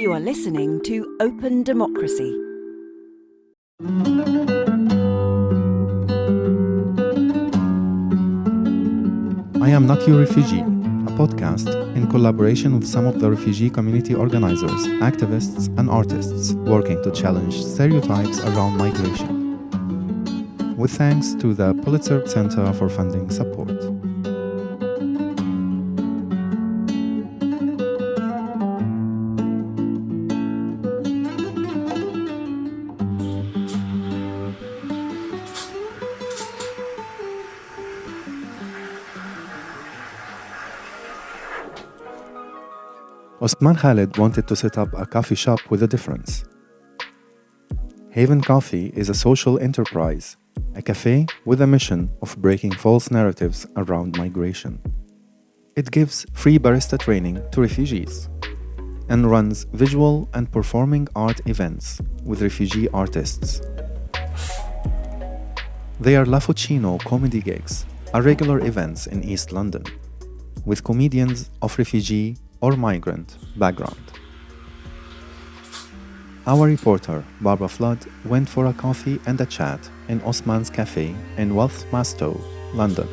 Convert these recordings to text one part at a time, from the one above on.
You are listening to Open Democracy. I Am Not Your Refugee, a podcast in collaboration with some of the refugee community organizers, activists, and artists working to challenge stereotypes around migration. With thanks to the Pulitzer Center for funding support. Osman Khalid wanted to set up a coffee shop with a difference. Haven Coffee is a social enterprise, a cafe with a mission of breaking false narratives around migration. It gives free barista training to refugees and runs visual and performing art events with refugee artists. They are La Fuccino comedy gigs, are regular events in East London, with comedians of refugee or migrant background. Our reporter, Barbara Flood, went for a coffee and a chat in Osman's Cafe in Walthamstow, London.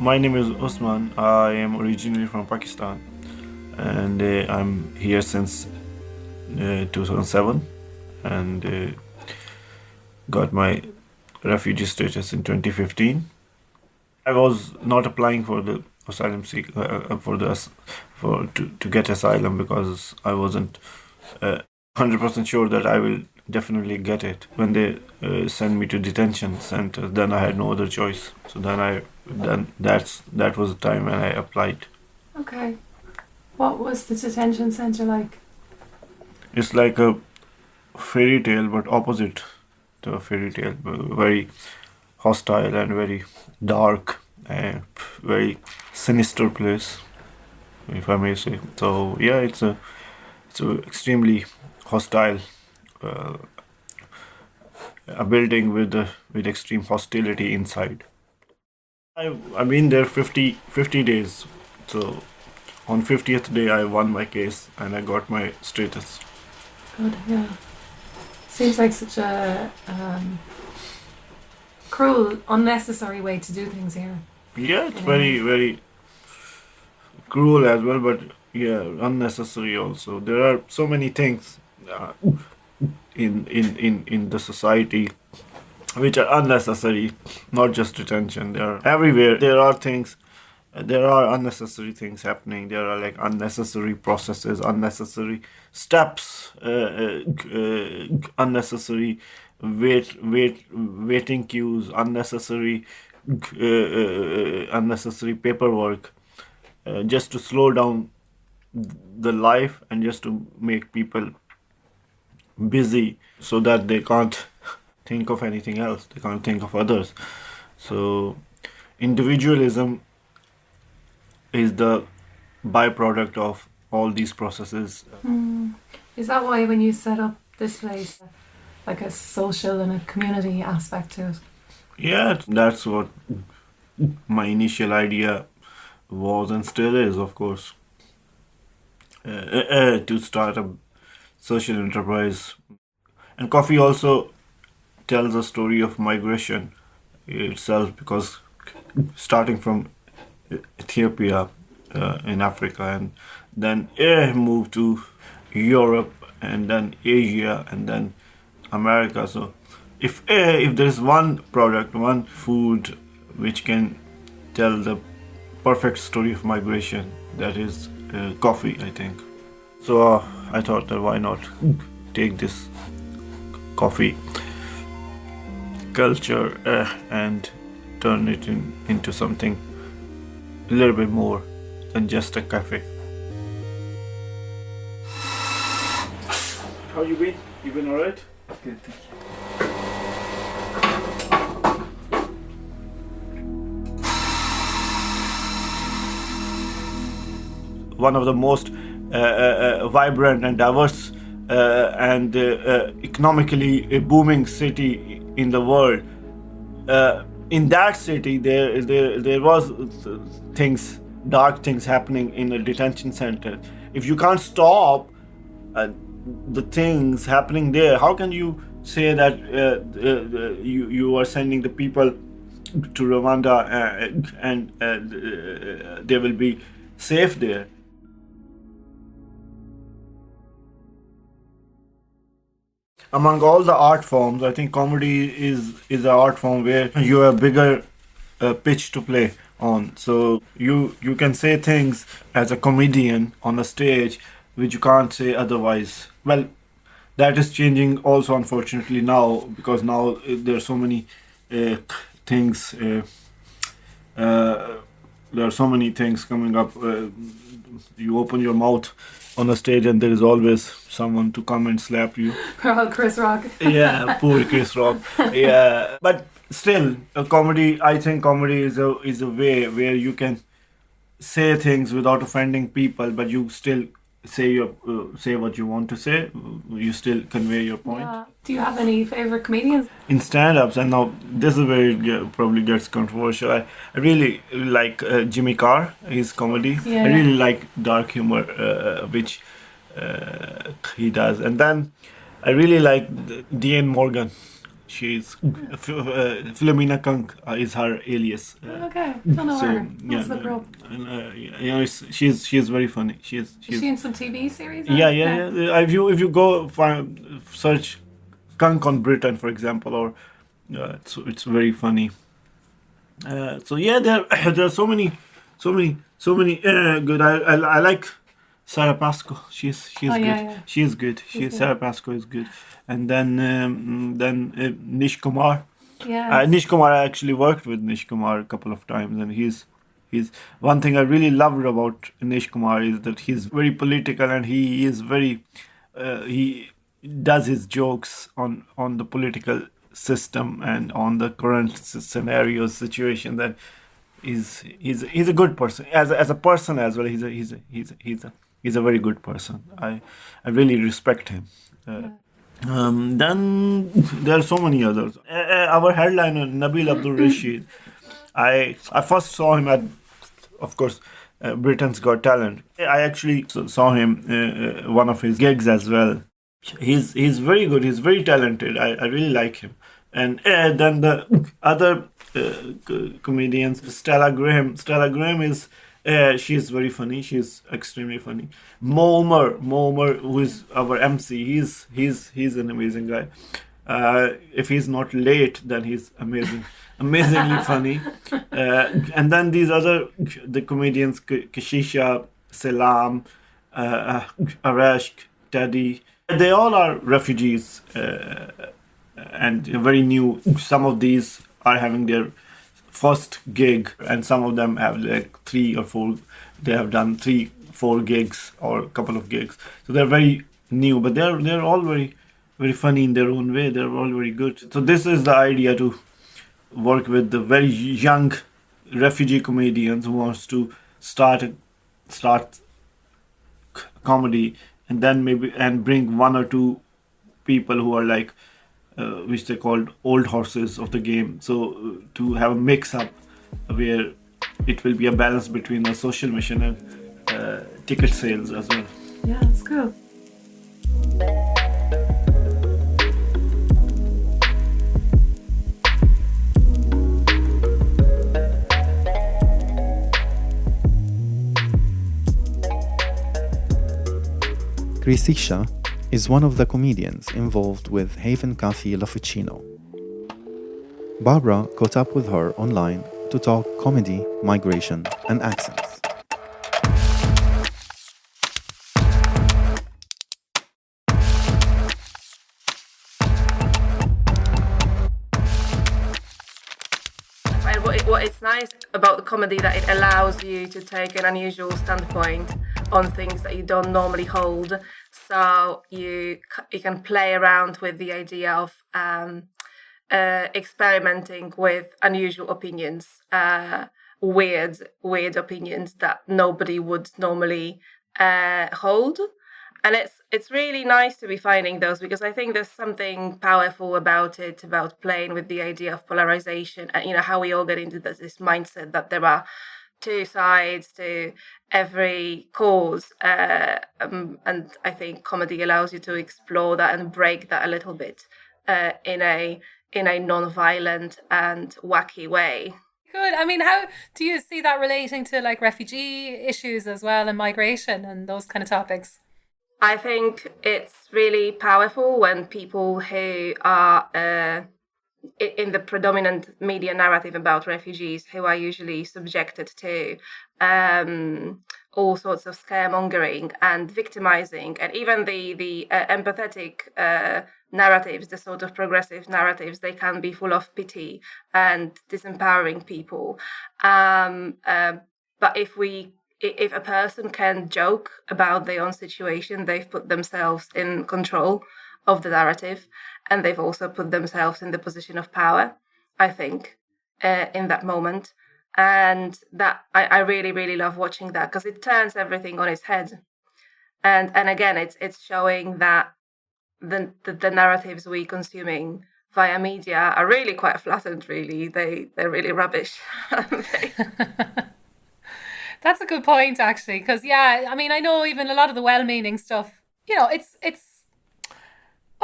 My name is Osman. I am originally from Pakistan and I'm here since 2007 and got my refugee status in 2015. I was not applying for the asylum to get asylum because I wasn't 100% sure that I will definitely get it. When they sent me to detention center, then I had no other choice. So that was the time when I applied. Okay, what was the detention center like? It's like a fairy tale, but opposite to a fairy tale. Very hostile and very dark and very sinister place, if I may say. So yeah, it's a extremely hostile a building with extreme hostility inside. I've been there 50 days. So on 50th day I won my case and I got my status. Good, yeah. Seems like such a cruel, unnecessary way to do things here. Yeah, it's very, very cruel as well, but yeah, unnecessary also. There are so many things in the society which are unnecessary, not just detention. They are everywhere. There are unnecessary things happening. There are like unnecessary processes, unnecessary steps, unnecessary waiting queues, unnecessary paperwork, just to slow down the life and just to make people busy so that they can't think of anything else. They can't think of others. So individualism is the byproduct of all these processes. Is that why when you set up this place, like a social and a community aspect to it? Yeah, that's what my initial idea was and still is, of course, to start a social enterprise. And coffee also tells a story of migration itself, because starting from Ethiopia in Africa and then moved to Europe and then Asia and then America. So if there is one product, one food which can tell the perfect story of migration, that is coffee, I think. So I thought that why not take this coffee culture and turn it into something a little bit more than just a cafe. How you been? You been alright? Good, thank you. One of the most vibrant and diverse and economically booming city in the world in that city there was things, dark things happening in a detention center. If you can't stop the things happening there, how can you say that you are sending the people to Rwanda and they will be safe there? Among all the art forms, I think comedy is an art form where you have bigger pitch to play on. So you can say things as a comedian on a stage which you can't say otherwise. Well, that is changing also, unfortunately, now, because now there are so many things. There are so many things coming up. You open your mouth on a stage and there is always someone to come and slap you. Oh, Chris Rock. Yeah, poor Chris Rock. Yeah, but still, comedy. I think comedy is a way where you can say things without offending people, but you still say what you want to say. You still convey your point. Yeah. Do you have any favorite comedians? In stand-ups, and now this is where it probably gets controversial. I really like Jimmy Carr, his comedy. Yeah. I really like dark humor, which he does. And then I really like Diane Morgan. She's Philomena Kunk is her alias. Okay, don't know her. Yeah, Let's look her up. she's very funny. Is she in some TV series? Yeah. If you go search Kunk on Britain, for example, or it's very funny. So yeah, there there are so many good. I like Sarah Pascoe. She's Oh, good. yeah. She's good. good. Sarah Pascoe is good. And then Nish Kumar. Yeah. Nish Kumar, I actually worked with Nish Kumar a couple of times, and he's one thing I really loved about Nish Kumar is that he's very political, and he is very he does his jokes on the political system and on the current scenarios situation. That he's a good person as a person as well. He's a very good person. I really respect him. Then there are so many others. Our headliner Nabil Abdul Rashid. I first saw him at, of course, Britain's Got Talent. I actually saw him one of his gigs as well. He's very good. He's very talented. I really like him. And then the other comedians, Stella Graham. Stella Graham is she's very funny. She's extremely funny. Momer, who is our MC. He's an amazing guy. If he's not late, then he's amazingly funny. And then these other the comedians, Kashisha, Salam, Arash, Teddy. They all are refugees and very new. Some of these are having their first gig, and some of them have like 3 or 4. They have done 3-4 gigs or a couple of gigs, so they're very new, but they're all very very funny in their own way. They're all very good. So this is the idea, to work with the very young refugee comedians who wants to start comedy, and then maybe and bring 1 or 2 people who are like which they called old horses of the game. So to have a mix up where it will be a balance between the social mission and ticket sales as well. Yeah, that's cool. Krisisha is one of the comedians involved with Haven Cafe La Fucino. Barbara caught up with her online to talk comedy, migration, and accents. And what it's nice about the comedy, that it allows you to take an unusual standpoint on things that you don't normally hold. So you can play around with the idea of experimenting with unusual opinions, weird opinions that nobody would normally hold. And it's really nice to be finding those, because I think there's something powerful about it, about playing with the idea of polarization, and how we all get into this mindset that there are two sides to every cause, and I think comedy allows you to explore that and break that a little bit in a non-violent and wacky way. Good. I mean, how do you see that relating to like refugee issues as well, and migration and those kind of topics? I think it's really powerful when people who are in the predominant media narrative about refugees, who are usually subjected to all sorts of scaremongering and victimizing, and even the empathetic narratives, the sort of progressive narratives, they can be full of pity and disempowering people. But if a person can joke about their own situation, they've put themselves in control of the narrative, and they've also put themselves in the position of power, I think, in that moment. And that I really, really love watching that, because it turns everything on its head. And again, it's showing that the narratives we're consuming via media are really quite flattened, really. They're really rubbish. That's a good point, actually, because yeah, I mean, I know even a lot of the well-meaning stuff, well,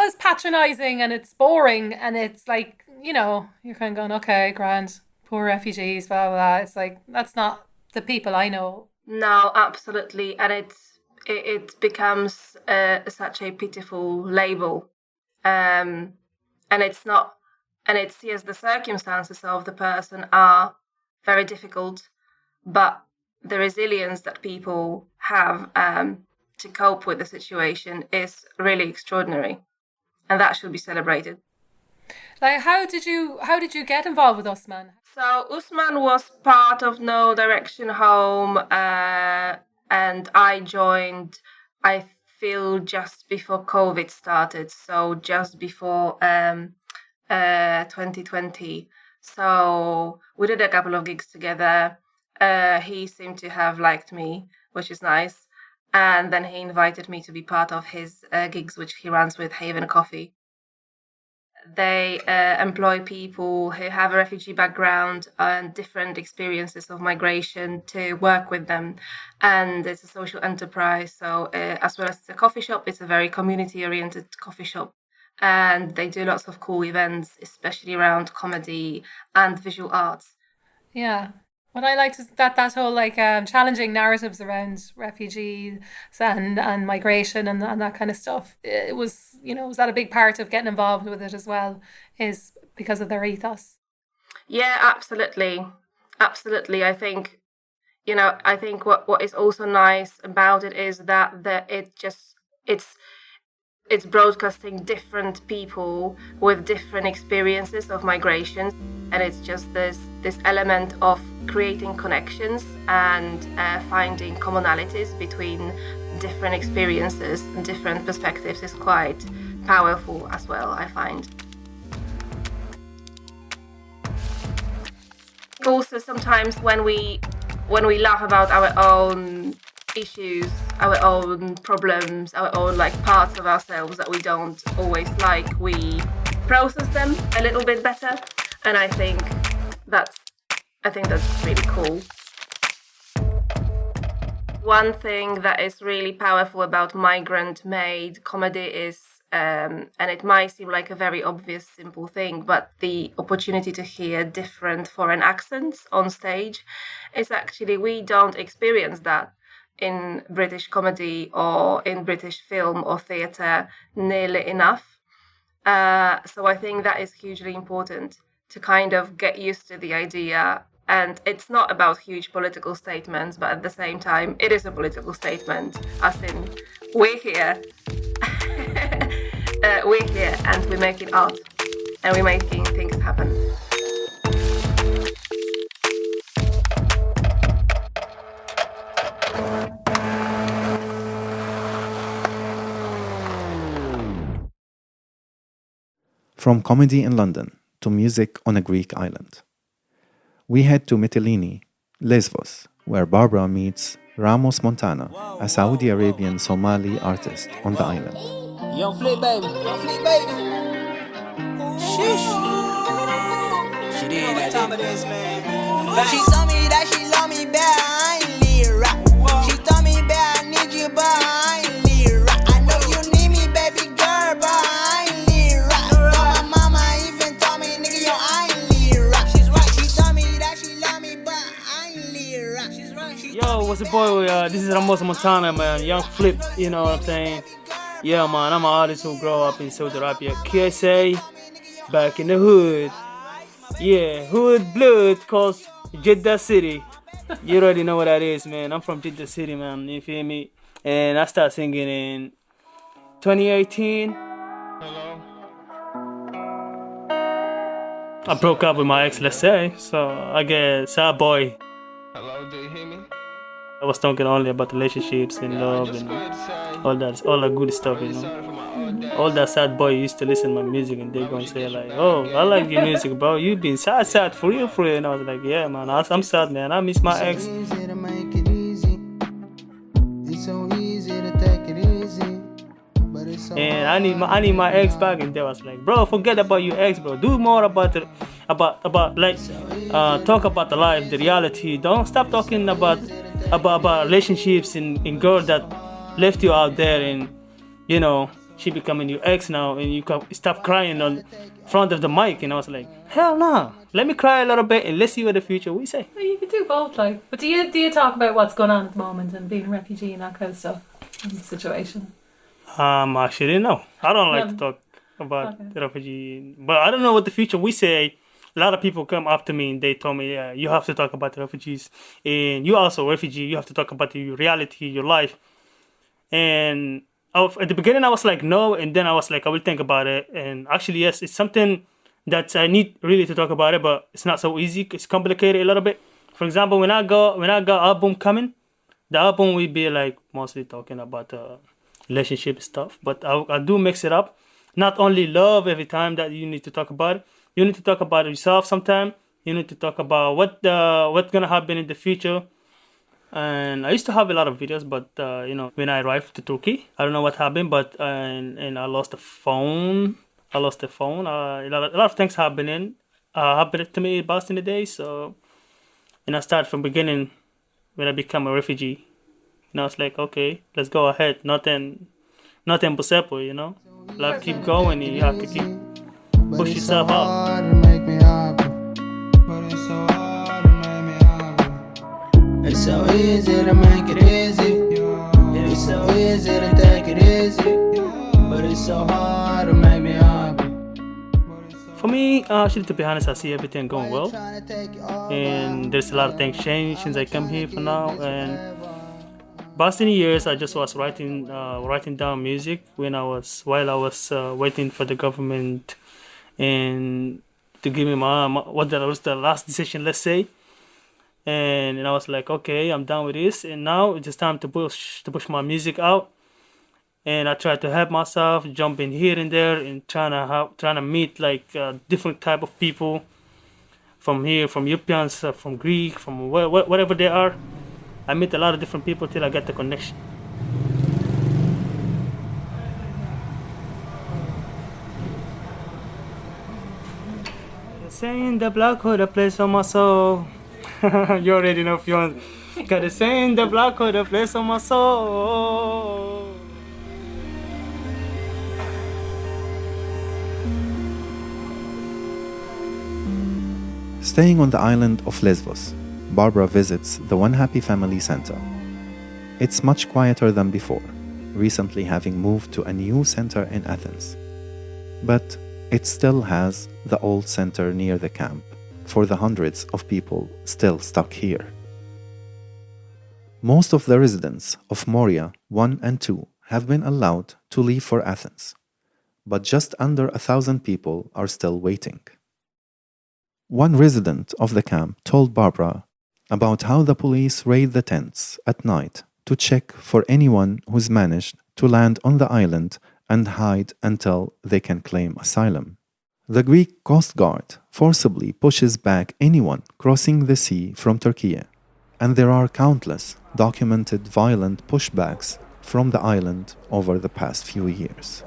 it's patronizing and it's boring, and it's like, you're kind of going, okay, grand, poor refugees, blah blah blah. It's like, that's not the people I know. No, absolutely, and it becomes such a pitiful label, and it's not, and it's, yes, the circumstances of the person are very difficult, but the resilience that people have to cope with the situation is really extraordinary, and that should be celebrated. Like, how did you get involved with Usman? So Usman was part of No Direction Home, and I joined, I feel, just before COVID started, so just before 2020. So we did a couple of gigs together. He seemed to have liked me, which is nice. And then he invited me to be part of his gigs, which he runs with Haven Coffee. They employ people who have a refugee background and different experiences of migration to work with them. And it's a social enterprise. So as well as it's a coffee shop, it's a very community-oriented coffee shop. And they do lots of cool events, especially around comedy and visual arts. Yeah. What I liked is that whole like challenging narratives around refugees and migration and that kind of stuff. It was, was that a big part of getting involved with it as well, is because of their ethos? Yeah, absolutely. Absolutely. I think, what is also nice about it is that it's broadcasting different people with different experiences of migration, and it's just this element of creating connections and finding commonalities between different experiences and different perspectives is quite powerful as well, I find. Also, sometimes when we laugh about our own issues, our own problems, our own parts of ourselves that we don't always like, we process them a little bit better, and I think that's really cool. One thing that is really powerful about migrant-made comedy is, and it might seem like a very obvious, simple thing, but the opportunity to hear different foreign accents on stage is actually, we don't experience that in British comedy or in British film or theatre nearly enough. So I think that is hugely important to kind of get used to the idea. And it's not about huge political statements, but at the same time, it is a political statement, as in, we're here. We're here and we're making art and we're making things happen. From comedy in London to music on a Greek island. We head to Mytilene, Lesbos, where Barbara meets Ramos Montana, a Saudi Arabian Somali artist on the island. Young Flip, baby. Young Flip, baby. Sheesh. She did that. Time it is, man. She told me that she love me back. I ain't Lyra. She told me back I need you, but I ain't Lyra. I know you need me, baby girl, but I ain't Lyra. But my mama even told me, nigga, yo, I ain't Lyra. She's right. She told me that she love me, but I ain't Lyra. She's right. Yo, what's the boy? This is Ramos Montana, man. Young Flip, you know what I'm saying? Yeah, man, I'm an artist who grew up in Saudi Arabia. KSA, back in the hood. Yeah, hood blood, cause Jeddah City. You already know what that is, man. I'm from Jeddah City, man. You feel me? And I started singing in 2018. Hello. I broke up with my ex, let's say. So I guess sad boy. Hello, do you hear me? I was talking only about relationships and love and all that good stuff, you know. All that sad boy used to listen to my music and they're gonna say like, "Oh, I like your music, bro. You been sad for real." And I was like, "Yeah, man, I'm sad, man. I miss my ex." And I need my ex back, and they was like, "Bro, forget about your ex, bro. Do more about talk about the life, the reality. Don't stop talking about relationships and girl that left you out there, and you know she becoming your ex now, and you can stop crying on front of the mic." And I was like, "Hell no, let me cry a little bit and let's see what the future we say." Well, you could do both, like. But do you talk about what's going on at the moment and being a refugee and that kind of stuff in the situation? Actually, no. I don't like to talk about the refugee, but I don't know what the future we say. A lot of people come up to me and they told me, "Yeah, you have to talk about the refugees, and you also a refugee. You have to talk about your reality, your life." And at the beginning, I was like, no, and then I was like, I will think about it. And actually, yes, it's something that I need really to talk about it, but it's not so easy. It's complicated a little bit. For example, when I got album coming, the album will be like mostly talking about relationship stuff, but I do mix it up. Not only love every time that you need to talk about it. You need to talk about yourself sometime. You need to talk about what's gonna happen in the future. And I used to have a lot of videos, but when I arrived to Turkey, I don't know what happened, but and I lost the phone. A lot of things happened to me back in the day. So, and I started from beginning when I became a refugee. And I was like, okay, let's go ahead. Nothing impossible, you know. Life keep going, and you have to keep push yourself out. It's so easy to make it easy. It's so easy to take it easy, but it's so hard to make me happy. For me, actually, to be honest, I see everything going well, and there's a lot of things changed since I come here for now. And past 10 years, I just was writing down music while I was waiting for the government and to give me what was the last decision, let's say. And I was like, okay, I'm done with this, and now it's just time to push my music out. And I try to help myself, jumping here and there, and trying to meet like different type of people from here, from Europeans, from Greek, from whatever they are. I meet a lot of different people till I get the connection. Saying the black hole, the place for my soul. You already know if you want. Got to saying the black hole, the place on my soul. Staying on the island of Lesbos, Barbara visits the One Happy Family Center. It's much quieter than before, recently having moved to a new center in Athens. But it still has the old center near the camp for the hundreds of people still stuck here. Most of the residents of Moria 1 and 2 have been allowed to leave for Athens, but just under 1,000 people are still waiting. One resident of the camp told Barbara about how the police raid the tents at night to check for anyone who's managed to land on the island and hide until they can claim asylum. The Greek Coast Guard forcibly pushes back anyone crossing the sea from Turkey. And there are countless documented violent pushbacks from the island over the past few years.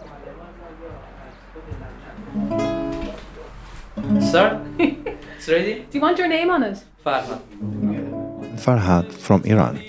Sir, it's ready? Do you want your name on it? Farhan. Farhad from Iran.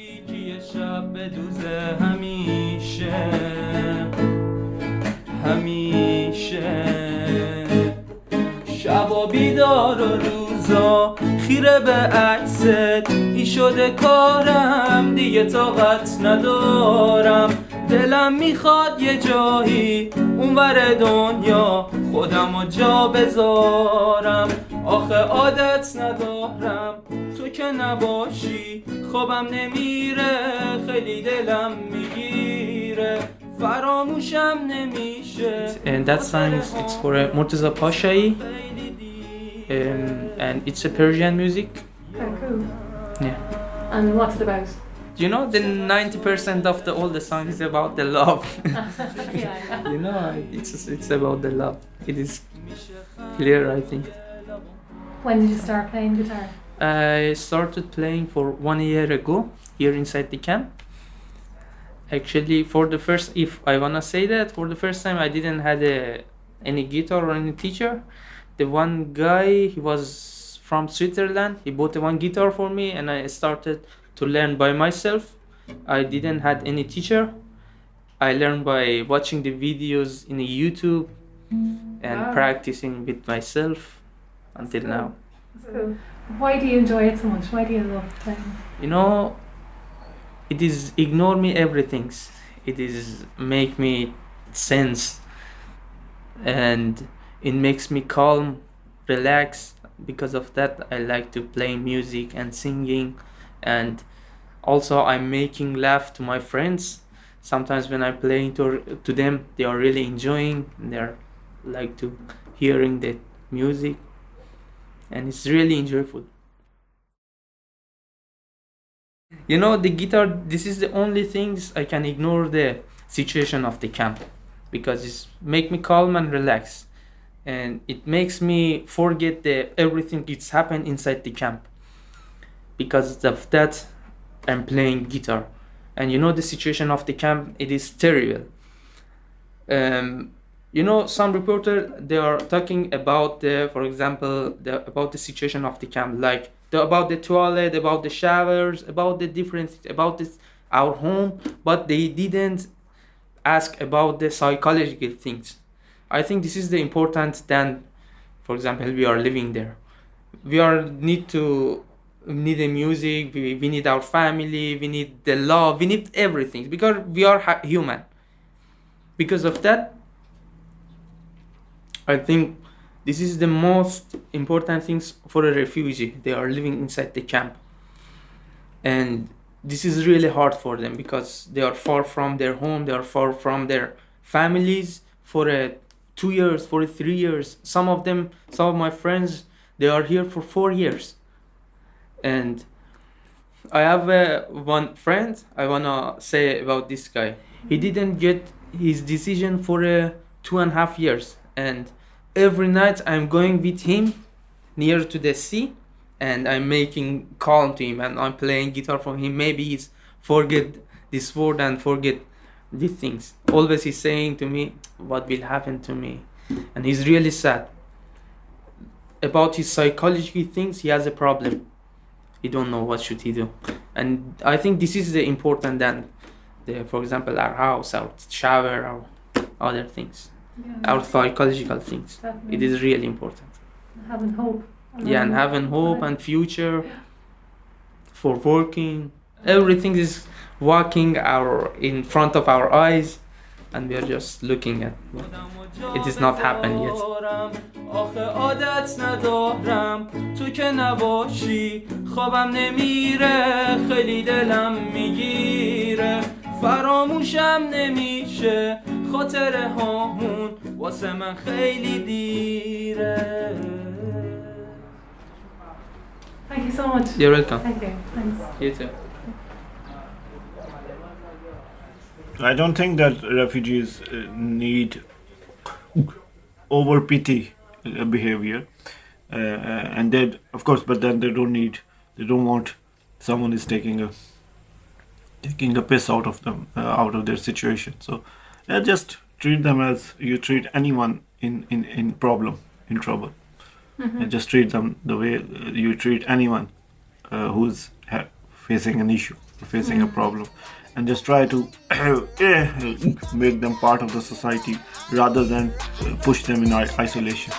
شبا بیدار و روزا خیره به عکست ای شده کارم دیگه طاقت ندارم دلم میخواد یه جایی اونور دنیا خودمو جا بذارم آخه عادت ندارم تو که نباشی خوابم نمیره خیلی دلم میگیره فراموشم نمیشه. And that song it's for Murtaza Pashai, and it's a Persian music. Okay, cool. Yeah. And what's it about? You know, the 90% of all the song is about the love. Yeah. You know, it's about the love. It is clear, I think. When did you start playing guitar? I started playing for 1 year ago here inside the camp. Actually, for the first, if I wanna say that, for the first time I didn't had any guitar or any teacher. The one guy, he was from Switzerland. He bought one guitar for me, and I started to learn by myself. I didn't had any teacher. I learned by watching the videos in YouTube and practicing with myself until now. Cool. Why do you enjoy it so much? Why do you love playing? You know, it is ignore me everything. It is make me sense, and it makes me calm, relax. Because of that, I like to play music and singing, and also I'm making laugh to my friends. Sometimes when I play to them, they are really enjoying. They're like to hearing the music, and it's really enjoyable. You know, the guitar, this is the only things I can ignore the situation of the camp, because it's make me calm and relax, and it makes me forget everything that's happened inside the camp. Because of that, I'm playing guitar. And you know, the situation of the camp, it is terrible. You know, some reporters, they are talking about for example, about the situation of the camp, like about the toilet, about the showers, about the different, about our home, but they didn't ask about the psychological things. I think this is the important than, for example, we are living there. We need the music, we need our family, we need the love, we need everything, because we are human. Because of that, I think this is the most important things for a refugee. They are living inside the camp, and this is really hard for them because they are far from their home, they are far from their families for 2 years, for 3 years. Some of my friends, they are here for 4 years. And I have one friend I wanna say about this guy. He didn't get his decision for 2.5 years, and every night I'm going with him near to the sea, and I'm making calm to him, and I'm playing guitar for him. Maybe he's forget this word and forget these things. Always he's saying to me, what will happen to me? And he's really sad. About his psychology things, he has a problem. He don't know what should he do. And I think this is the important than for example, our house, our shower, our other things. Yeah, our psychological things. Definitely. It is really important. Having hope. Yeah, and having hope and future for working. Everything is walking in front of our eyes, and we are just looking at it is not happened yet. آخه عادت ندارم تو که نباشی خوابم نمیره خیلی دلم میگیره فراموشم نمیشه خاطره هامون واسه من خیلی دیره. Thank you so much. You're welcome. Thank you. Thanks. You too. I don't think that refugees need over pity behavior, and they, of course, but then they don't want someone is taking a piss out of them, out of their situation. So just treat them as you treat anyone in trouble. And just treat them the way you treat anyone who's facing an issue, facing a problem, and just try to make them part of the society rather than push them in isolation.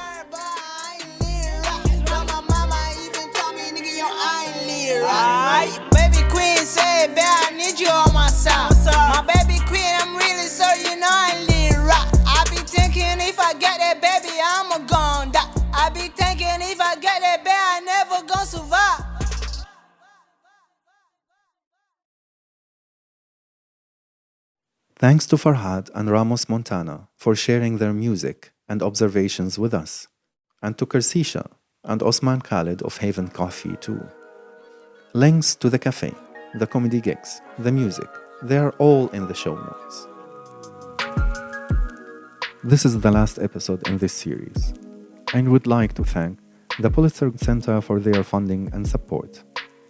Baby queen said, "Babe, I need you on my side." My baby queen, I'm really sorry, you know I lead rock. I be thinking if I get that baby, I'ma gon' die. I be thinking if I get that baby, I never gon' survive. Thanks to Farhad and Ramos Montana for sharing their music and observations with us, and to Kersisha and Osman Khalid of Haven Coffee too. Links to the cafe, the comedy gigs, the music, they are all in the show notes. This is the last episode in this series. I would like to thank the Pulitzer Center for their funding and support,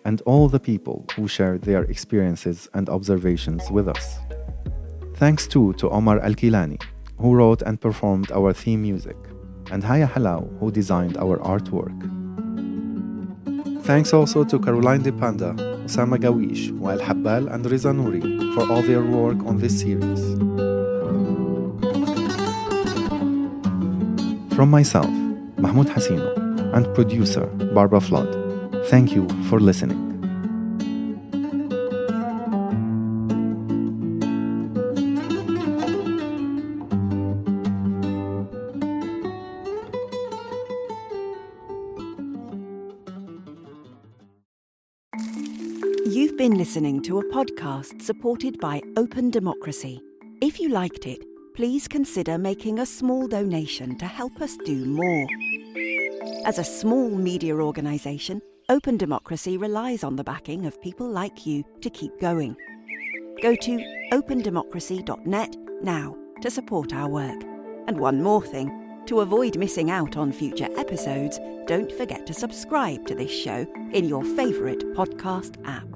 and all the people who shared their experiences and observations with us. Thanks too to Omar Al-Kilani, who wrote and performed our theme music, and Haya Halau, who designed our artwork. Thanks also to Caroline De Panda, Osama Gawish, Wael Habbal, and Riza Nouri for all their work on this series. From myself, Mahmoud Hasino, and producer Barbara Flood, thank you for listening. You've been listening to a podcast supported by Open Democracy. If you liked it, please consider making a small donation to help us do more. As a small media organisation, Open Democracy relies on the backing of people like you to keep going. Go to opendemocracy.net now to support our work. And one more thing, to avoid missing out on future episodes, don't forget to subscribe to this show in your favourite podcast app.